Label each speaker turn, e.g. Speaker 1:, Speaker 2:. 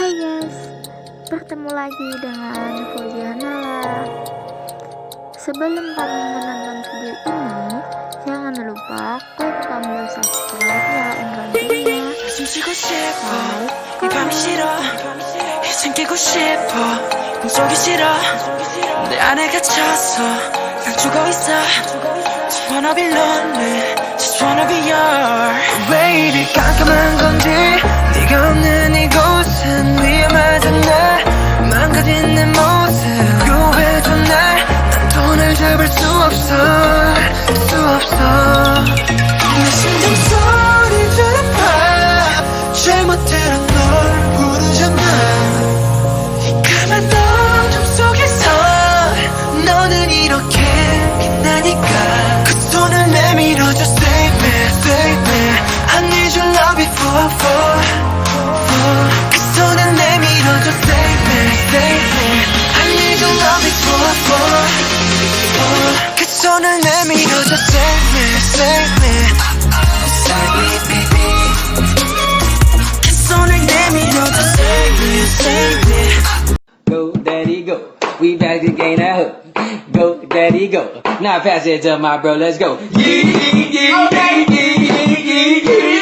Speaker 1: Hai guys, bertemu lagi dengan Vidio. Sebelum kamu menonton video ini, jangan lupa klik tombol subscribe ya dan
Speaker 2: 숨쉬고 싶어 이 밤이 싫어 이젠 깨고 싶어 꿈속이 싫어 내 안에 갇혀서 난 죽어있어 Just wanna be lonely Just wanna be yours 왜 이리 깜깜한 건지 네가 없는 이곳은 위험하잖아 망가진 내 모습 구해줘 날난 돈을 잡을 수 없어 내 심장 소리 들어봐 잘못 들은 널 부르잖아 이 까만 어둠 속에서 너는 이렇게 빛나니까 그 손을 내밀어줘 Save me I need your love before 그 손을 내밀어줘 Save me I need your love before 그 손을 내밀어줘 Save me Save me baby 그 손을 내밀어줘 Save me Save me
Speaker 3: Go daddy go, we back to gain that hook. Go daddy go, now pass it to my bro, let's go. Yeah, yeah, yeah, yeah, yeah, yeah.